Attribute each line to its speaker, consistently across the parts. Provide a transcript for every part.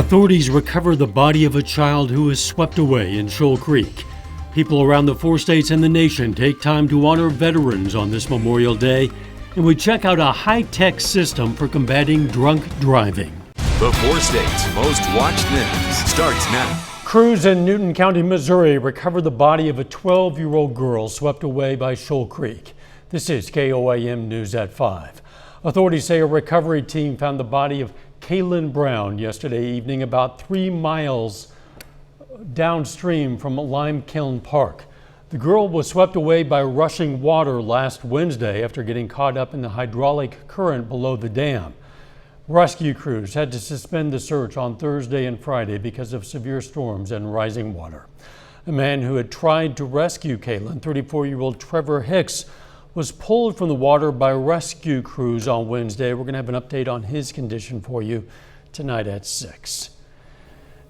Speaker 1: Authorities recover the body of a child who was swept away in Shoal Creek. People around the 4 states and the nation take time to honor veterans on this Memorial Day, and we check out a high-tech system for combating drunk driving.
Speaker 2: The 4 states' most watched news starts now.
Speaker 1: Crews in Newton County, Missouri recovered the body of a 12-year-old girl swept away by Shoal Creek. This is KOAM News at 5. Authorities say a recovery team found the body of Kaylin Brown yesterday evening about 3 miles downstream from Lime Kiln Park. The girl was swept away by rushing water last Wednesday after getting caught up in the hydraulic current below the dam. Rescue crews had to suspend the search on Thursday and Friday because of severe storms and rising water. A man who had tried to rescue Kaylin, 34-year-old Trevor Hicks, was pulled from the water by rescue crews on Wednesday. We're going to have an update on his condition for you tonight at 6.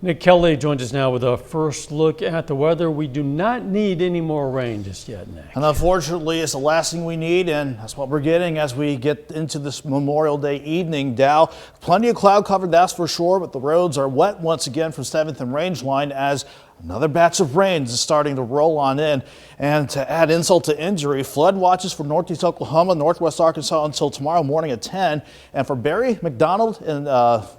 Speaker 1: Nick Kelly joins us now with a first look at the weather. We do not need any more rain just yet, Nick.
Speaker 3: And unfortunately, it's the last thing we need, and that's what we're getting as we get into this Memorial Day evening. Dow, plenty of cloud cover, that's for sure, but the roads are wet once again from 7th and Rangeline as another batch of rains is starting to roll on in. And to add insult to injury, flood watches for northeast Oklahoma, northwest Arkansas until tomorrow morning at 10. And for Berry, McDonald, and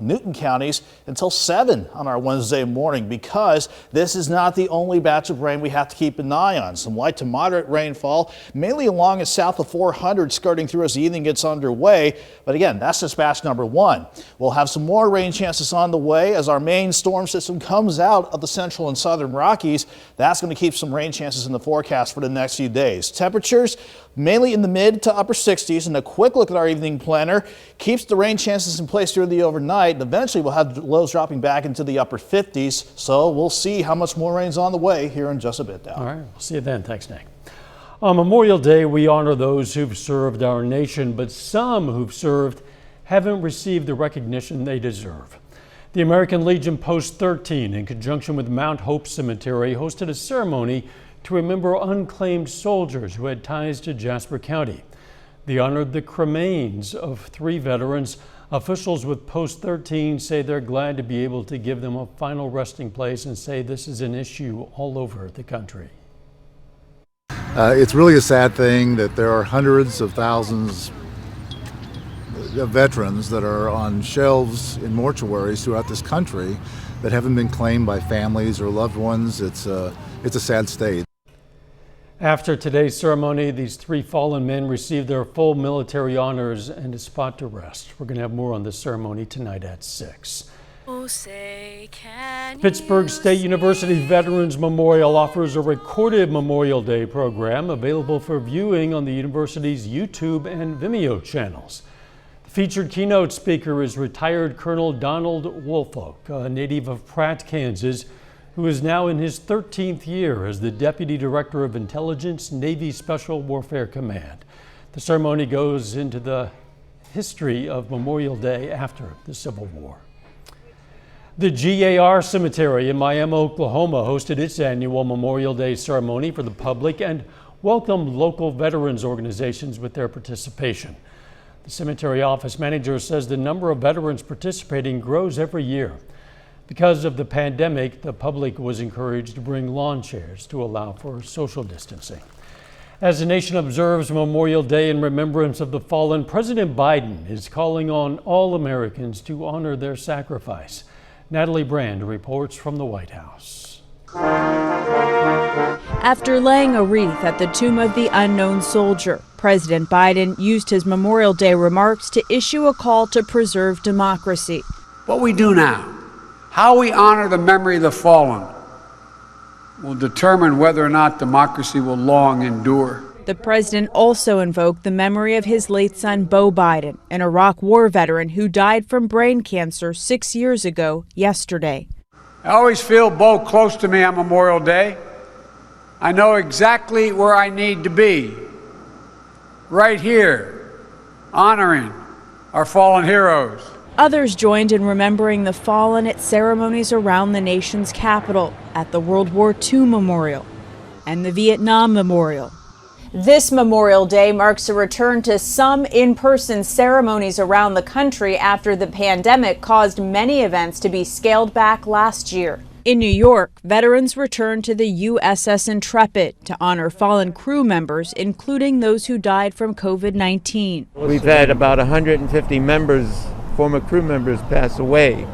Speaker 3: Newton counties until 7 on our Wednesday morning, because this is not the only batch of rain we have to keep an eye on. Some light to moderate rainfall, mainly along and south of 400, skirting through as the evening gets underway. But again, that's just batch number 1. We'll have some more rain chances on the way as our main storm system comes out of the central and southern Rockies. That's going to keep some rain chances in the forecast for the next few days. Temperatures mainly in the mid to upper 60s, and a quick look at our evening planner keeps the rain chances in place through the overnight, and eventually we'll have lows dropping back into the upper 50s. So we'll see how much more rain's on the way here in just a bit. Down.
Speaker 1: All right, we'll see you then. Thanks, Nick. On Memorial Day, we honor those who've served our nation, but some who've served haven't received the recognition they deserve. The American Legion Post 13, in conjunction with Mount Hope Cemetery, hosted a ceremony to remember unclaimed soldiers who had ties to Jasper County. They honored the cremains of 3 veterans. Officials with Post 13 say they're glad to be able to give them a final resting place and say this is an issue all over the country.
Speaker 4: It's really a sad thing that there are hundreds of thousands of veterans that are on shelves in mortuaries throughout this country that haven't been claimed by families or loved ones. It's a sad state.
Speaker 1: After today's ceremony, these 3 fallen men received their full military honors and a spot to rest. We're going to have more on this ceremony tonight at 6. Pittsburgh State University Veterans Memorial offers a recorded Memorial Day program available for viewing on the university's YouTube and Vimeo channels. Featured keynote speaker is retired Colonel Donald Woolfolk, a native of Pratt, Kansas, who is now in his 13th year as the Deputy Director of Intelligence, Navy Special Warfare Command. The ceremony goes into the history of Memorial Day after the Civil War. The GAR Cemetery in Miami, Oklahoma hosted its annual Memorial Day ceremony for the public and welcomed local veterans organizations with their participation. The cemetery office manager says the number of veterans participating grows every year. Because of the pandemic, the public was encouraged to bring lawn chairs to allow for social distancing. As the nation observes Memorial Day in remembrance of the fallen, President Biden is calling on all Americans to honor their sacrifice. Natalie Brand reports from the White House.
Speaker 5: After laying a wreath at the tomb of the unknown soldier, President Biden used his Memorial Day remarks to issue a call to preserve democracy.
Speaker 6: What we do now, how we honor the memory of the fallen, will determine whether or not democracy will long endure.
Speaker 5: The president also invoked the memory of his late son, Beau Biden, an Iraq War veteran who died from brain cancer 6 years ago yesterday.
Speaker 6: I always feel Beau close to me on Memorial Day. I know exactly where I need to be, right here, honoring our fallen heroes.
Speaker 5: Others joined in remembering the fallen at ceremonies around the nation's capital, at the World War II Memorial and the Vietnam Memorial. This Memorial Day marks a return to some in-person ceremonies around the country after the pandemic caused many events to be scaled back last year. In New York, veterans returned to the USS Intrepid to honor fallen crew members, including those who died from COVID-19.
Speaker 7: We've had about 150 members, former crew members, pass away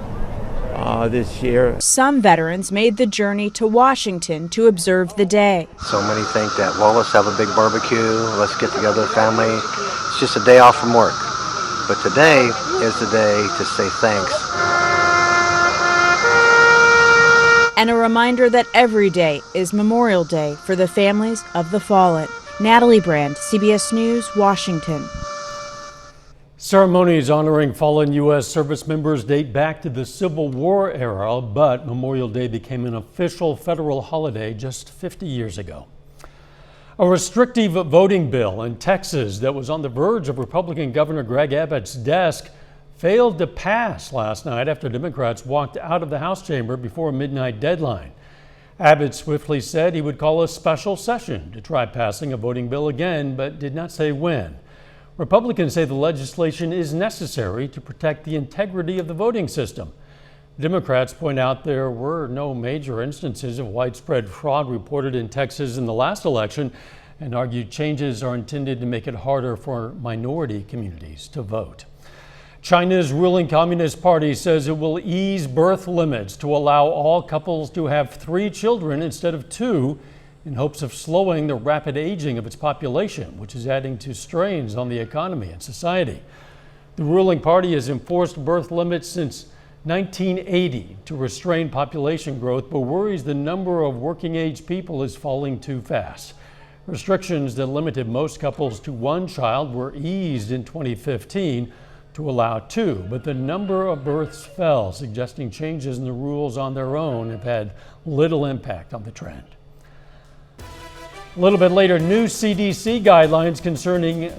Speaker 7: this year.
Speaker 5: Some veterans made the journey to Washington to observe the day.
Speaker 8: So many think that, well, let's have a big barbecue, let's get together as a family. It's just a day off from work. But today is the day to say thanks.
Speaker 5: And a reminder that every day is Memorial Day for the families of the fallen. Natalie Brand, CBS News, Washington.
Speaker 1: Ceremonies honoring fallen U.S. service members date back to the Civil War era, but Memorial Day became an official federal holiday just 50 years ago. A restrictive voting bill in Texas that was on the verge of Republican Governor Greg Abbott's desk failed to pass last night after Democrats walked out of the House chamber before a midnight deadline. Abbott swiftly said he would call a special session to try passing a voting bill again, but did not say when. Republicans say the legislation is necessary to protect the integrity of the voting system. Democrats point out there were no major instances of widespread fraud reported in Texas in the last election and argued changes are intended to make it harder for minority communities to vote. China's ruling Communist Party says it will ease birth limits to allow all couples to have 3 children instead of 2 in hopes of slowing the rapid aging of its population, which is adding to strains on the economy and society. The ruling party has enforced birth limits since 1980 to restrain population growth, but worries the number of working-age people is falling too fast. Restrictions that limited most couples to 1 child were eased in 2015 to allow 2, but the number of births fell, suggesting changes in the rules on their own have had little impact on the trend. A little bit later, new CDC guidelines concerning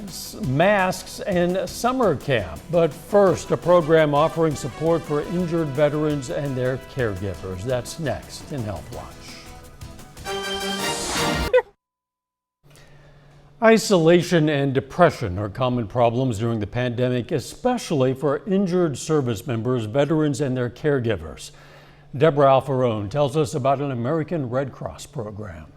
Speaker 1: masks and summer camp. But first, a program offering support for injured veterans and their caregivers. That's next in Health Watch. Isolation and depression are common problems during the pandemic, especially for injured service members, veterans, and their caregivers. Deborah Alfarone tells us about an American Red Cross program.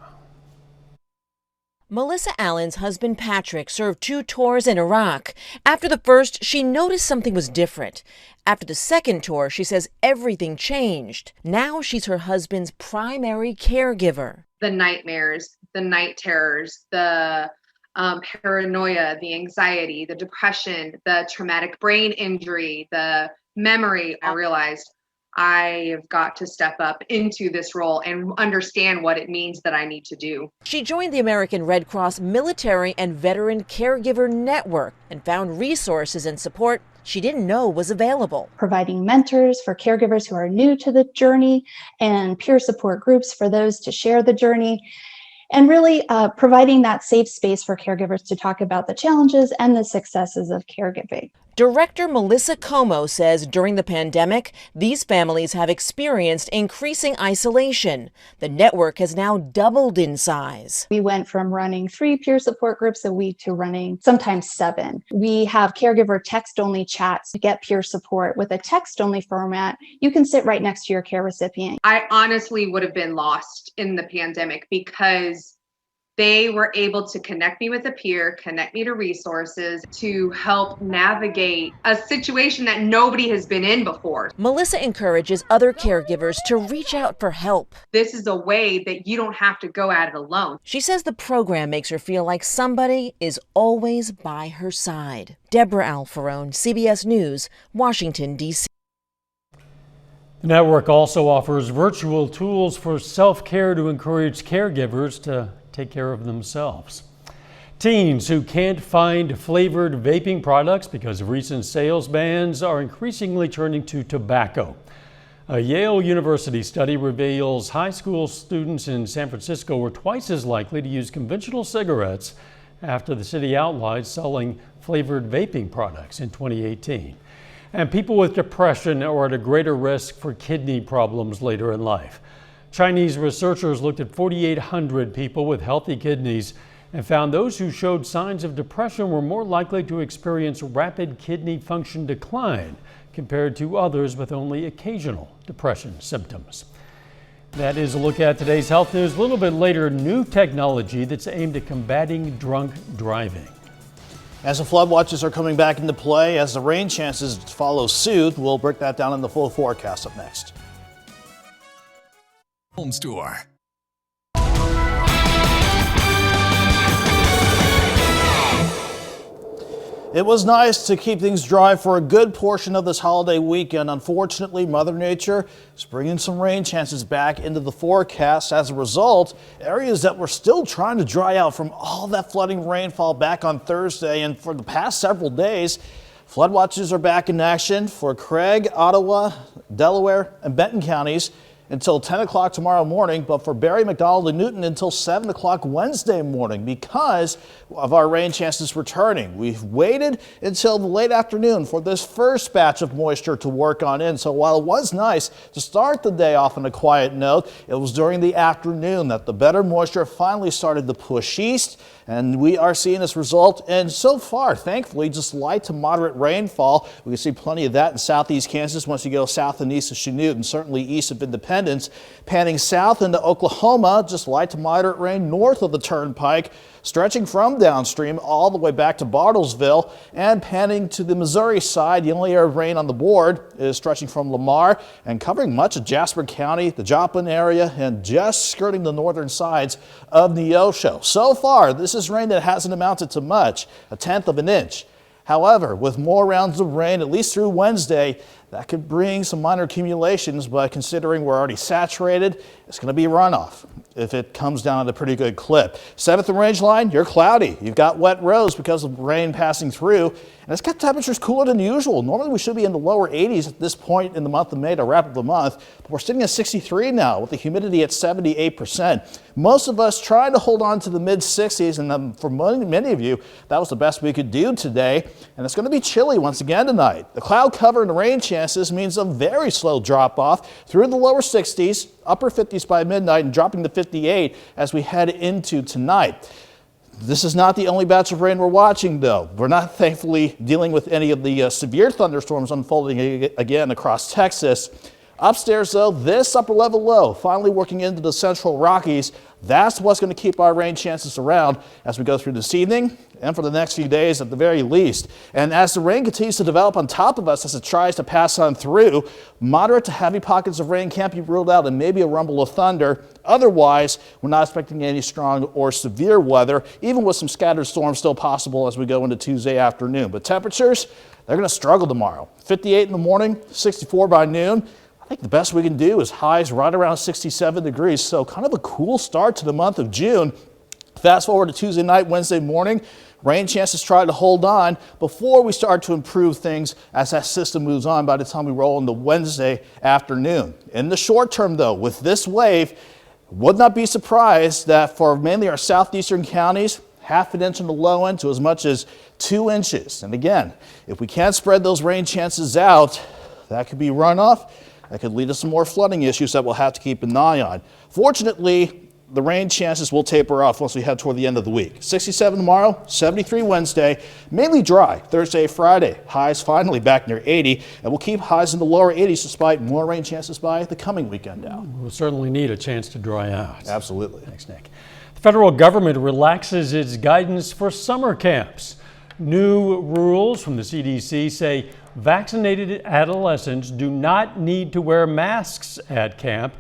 Speaker 9: Melissa Allen's husband Patrick served 2 tours in Iraq. After the first, she noticed something was different. After the second tour, she says everything changed. Now she's her husband's primary caregiver.
Speaker 10: The nightmares, the night terrors, the paranoia, the anxiety, the depression, the traumatic brain injury, the memory, I realized I have got to step up into this role and understand what it means that I need to do.
Speaker 9: She joined the American Red Cross Military and Veteran Caregiver Network and found resources and support she didn't know was available.
Speaker 11: Providing mentors for caregivers who are new to the journey and peer support groups for those to share the journey. And really providing that safe space for caregivers to talk about the challenges and the successes of caregiving.
Speaker 9: Director Melissa Como says during the pandemic, these families have experienced increasing isolation. The network has now doubled in size.
Speaker 11: We went from running 3 peer support groups a week to running sometimes 7. We have caregiver text-only chats to get peer support. With a text-only format, you can sit right next to your care recipient.
Speaker 10: I honestly would have been lost in the pandemic because they were able to connect me with a peer, connect me to resources to help navigate a situation that nobody has been in before.
Speaker 9: Melissa encourages other caregivers to reach out for help.
Speaker 10: This is a way that you don't have to go at it alone.
Speaker 9: She says the program makes her feel like somebody is always by her side. Deborah Alfarone, CBS News, Washington, D.C.
Speaker 1: The network also offers virtual tools for self-care to encourage caregivers to take care of themselves. Teens who can't find flavored vaping products because of recent sales bans are increasingly turning to tobacco. A Yale University study reveals high school students in San Francisco were twice as likely to use conventional cigarettes after the city outlawed selling flavored vaping products in 2018. And people with depression are at a greater risk for kidney problems later in life. Chinese researchers looked at 4,800 people with healthy kidneys and found those who showed signs of depression were more likely to experience rapid kidney function decline compared to others with only occasional depression symptoms. That is a look at today's health news. A little bit later, new technology that's aimed at combating drunk driving.
Speaker 3: As the flood watches are coming back into play, as the rain chances follow suit, we'll break that down in the full forecast up next.
Speaker 2: Home Store.
Speaker 3: It was nice to keep things dry for a good portion of this holiday weekend. Unfortunately, Mother Nature is bringing some rain chances back into the forecast. As a result, areas that were still trying to dry out from all that flooding rainfall back on Thursday and for the past several days, flood watches are back in action for Craig, Ottawa, Delaware, and Benton counties until 10 o'clock tomorrow morning, but for Barrie, McDonald, and Newton until 7 o'clock Wednesday morning because of our rain chances returning. We've waited until the late afternoon for this first batch of moisture to work on in. So while it was nice to start the day off on a quiet note, it was during the afternoon that the better moisture finally started to push east. And we are seeing this result, and so far, thankfully, just light to moderate rainfall. We can see plenty of that in southeast Kansas once you go south and east of Chanute, and certainly east of Independence. Panning south into Oklahoma, just light to moderate rain north of the Turnpike, stretching from downstream all the way back to Bartlesville, and panning to the Missouri side. The only area of rain on the board is stretching from Lamar and covering much of Jasper County, the Joplin area, and just skirting the northern sides of Neosho. So far, this is rain that hasn't amounted to much, 1/10 of an inch. However, with more rounds of rain, at least through Wednesday, that could bring some minor accumulations, but considering we're already saturated, it's going to be runoff if it comes down at a pretty good clip. 7th and range line, you're cloudy. You've got wet roads because of rain passing through, and it's got temperatures cooler than usual. Normally we should be in the lower 80s at this point in the month of May to wrap up the month, but we're sitting at 63 now with the humidity at 78%. Most of us trying to hold on to the mid 60s, and for many of you, that was the best we could do today. And it's going to be chilly once again tonight. The cloud cover and rain chances means a very slow drop off through the lower 60s, upper 50s by midnight, and dropping to 58 as we head into tonight. This is not the only batch of rain we're watching, though. We're not thankfully dealing with any of the severe thunderstorms unfolding again across Texas. Upstairs, though, this upper level low finally working into the central Rockies. That's what's going to keep our rain chances around as we go through this evening and for the next few days at the very least. And as the rain continues to develop on top of us as it tries to pass on through, moderate to heavy pockets of rain can't be ruled out and maybe a rumble of thunder. Otherwise, we're not expecting any strong or severe weather, even with some scattered storms still possible as we go into Tuesday afternoon. But temperatures, they're going to struggle tomorrow. 58 in the morning, 64 by noon. I think the best we can do is highs right around 67 degrees, so kind of a cool start to the month of June. Fast forward to Tuesday night, Wednesday morning, rain chances try to hold on before we start to improve things as that system moves on by the time we roll into Wednesday afternoon. In the short term, though, with this wave, would not be surprised that for mainly our southeastern counties, half an inch on the low end to as much as 2 inches. And again, if we can't spread those rain chances out, that could be runoff. That could lead to some more flooding issues that we'll have to keep an eye on. Fortunately, the rain chances will taper off once we head toward the end of the week. 67 tomorrow, 73 Wednesday, mainly dry Thursday, Friday. Highs finally back near 80, and we'll keep highs in the lower 80s despite more rain chances by the coming weekend now.
Speaker 1: We'll certainly need a chance to dry out.
Speaker 3: Absolutely.
Speaker 1: Thanks, Nick. The federal government relaxes its guidance for summer camps. New rules from the CDC say vaccinated adolescents do not need to wear masks at camp,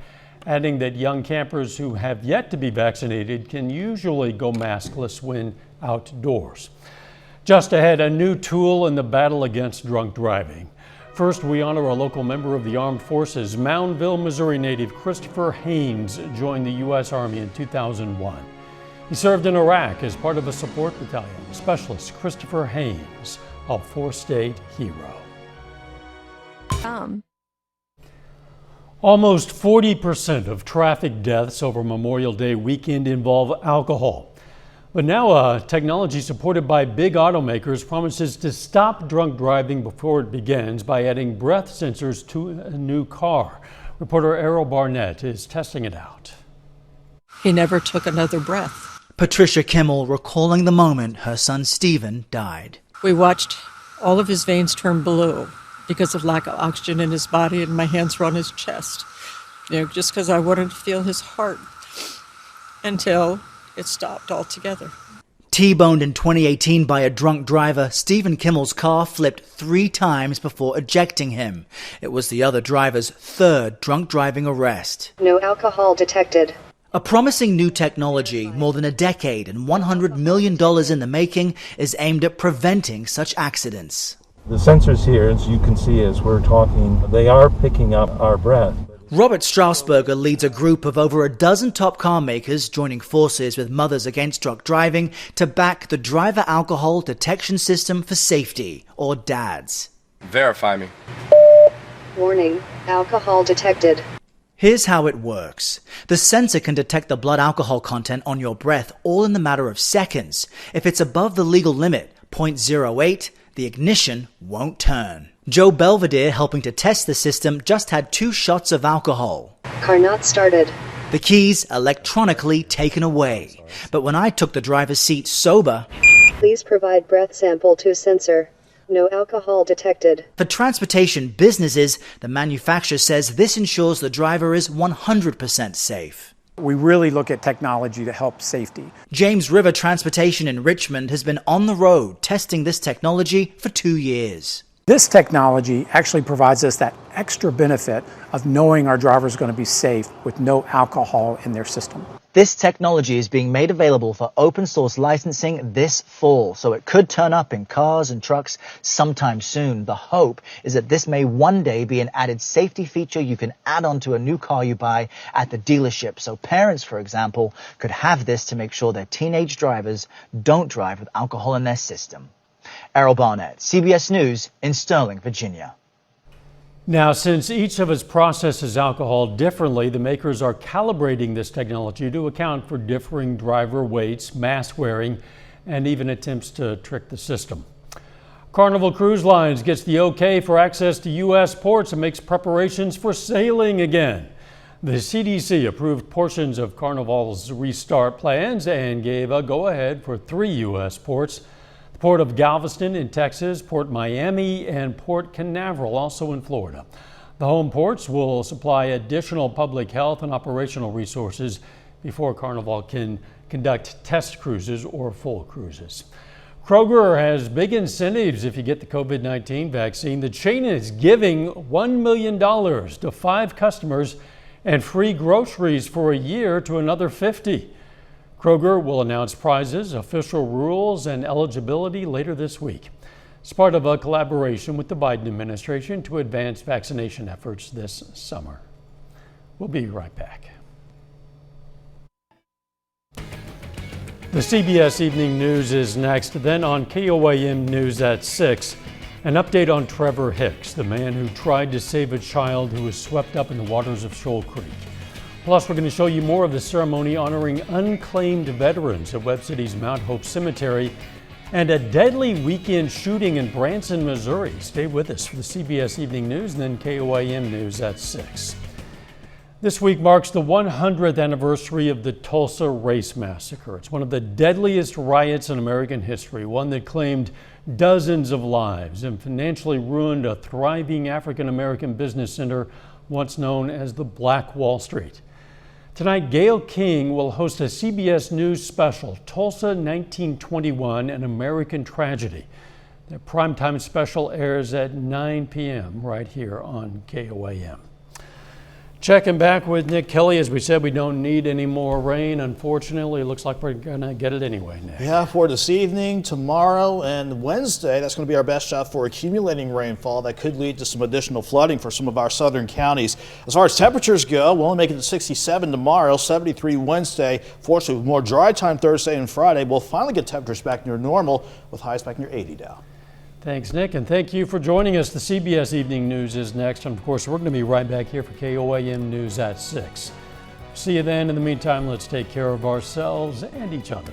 Speaker 1: adding that young campers who have yet to be vaccinated can usually go maskless when outdoors. Just ahead, a new tool in the battle against drunk driving. First, we honor a local member of the armed forces. Moundville, Missouri native Christopher Haynes joined the U.S. Army in 2001. He served in Iraq as part of a support battalion. Specialist Christopher Haynes, a four-state hero. Almost 40% of traffic deaths over Memorial Day weekend involve alcohol. But now technology supported by big automakers promises to stop drunk driving before it begins by adding breath sensors to a new car. Reporter Errol Barnett is testing it out.
Speaker 12: He never took another breath. Patricia Kimmel recalling the moment her son Stephen died.
Speaker 13: We watched all of his veins turn blue because of lack of oxygen in his body, and my hands were on his chest, just because I wanted to feel his heart until it stopped altogether.
Speaker 12: T-boned in 2018 by a drunk driver, Stephen Kimmel's car flipped 3 times before ejecting him. It was the other driver's 3rd drunk driving arrest.
Speaker 14: No alcohol detected.
Speaker 12: A promising new technology, more than a decade and $100 million in the making, is aimed at preventing such accidents.
Speaker 15: The sensors here, as you can see as we're talking, they are picking up our breath.
Speaker 12: Robert Strausberger leads a group of over a dozen top car makers joining forces with Mothers Against Drunk Driving to back the Driver Alcohol Detection System for Safety, or DADS.
Speaker 16: Verify me.
Speaker 14: Warning, alcohol detected.
Speaker 12: Here's how it works. The sensor can detect the blood alcohol content on your breath all in the matter of seconds. If it's above the legal limit, 0.08, the ignition won't turn. Joe Belvedere, helping to test the system, just had 2 shots of alcohol.
Speaker 14: Car not started.
Speaker 12: The keys electronically taken away. But when I took the driver's seat sober...
Speaker 14: Please provide breath sample to sensor. No alcohol detected.
Speaker 12: For transportation businesses, the manufacturer says this ensures the driver is 100% safe.
Speaker 17: We really look at technology to help safety.
Speaker 12: James River Transportation in Richmond has been on the road testing this technology for 2 years.
Speaker 17: This technology actually provides us that extra benefit of knowing our driver is going to be safe with no alcohol in their system.
Speaker 12: This technology is being made available for open source licensing this fall, so it could turn up in cars and trucks sometime soon. The hope is that this may one day be an added safety feature you can add onto a new car you buy at the dealership. So parents, for example, could have this to make sure their teenage drivers don't drive with alcohol in their system. Errol Barnett, CBS News in Sterling, Virginia.
Speaker 1: Now, since each of us processes alcohol differently, the makers are calibrating this technology to account for differing driver weights, mask wearing, and even attempts to trick the system. Carnival Cruise Lines gets the okay for access to U.S. ports and makes preparations for sailing again. The CDC approved portions of Carnival's restart plans and gave a go-ahead for 3 U.S. ports. Port of Galveston in Texas, Port Miami, and Port Canaveral, also in Florida. The home ports will supply additional public health and operational resources before Carnival can conduct test cruises or full cruises. Kroger has big incentives if you get the COVID-19 vaccine. The chain is giving $1 million to 5 customers and free groceries for a year to another 50. Kroger will announce prizes, official rules, and eligibility later this week. It's part of a collaboration with the Biden administration to advance vaccination efforts this summer. We'll be right back. The CBS Evening News is next. Then on KOAM News at 6, an update on Trevor Hicks, the man who tried to save a child who was swept up in the waters of Shoal Creek. Plus, we're going to show you more of the ceremony honoring unclaimed veterans at Webb City's Mount Hope Cemetery and a deadly weekend shooting in Branson, Missouri. Stay with us for the CBS Evening News and then KOAM News at 6. This week marks the 100th anniversary of the Tulsa Race Massacre. It's one of the deadliest riots in American history, one that claimed dozens of lives and financially ruined a thriving African-American business center once known as the Black Wall Street. Tonight, Gayle King will host a CBS News special, Tulsa 1921, an American Tragedy. The primetime special airs at 9 p.m. right here on KOAM. Checking back with Nick Kelly. As we said, we don't need any more rain. Unfortunately, it looks like we're going to get it anyway, Nick.
Speaker 3: Yeah, for this evening, tomorrow, and Wednesday, that's going to be our best shot for accumulating rainfall that could lead to some additional flooding for some of our southern counties. As far as temperatures go, we'll only make it to 67 tomorrow, 73 Wednesday. Fortunately, with more dry time Thursday and Friday, we'll finally get temperatures back near normal with highs back near 80 now.
Speaker 1: Thanks, Nick, and thank you for joining us. The CBS Evening News is next, and of course, we're going to be right back here for KOAM News at 6. See you then. In the meantime, let's take care of ourselves and each other.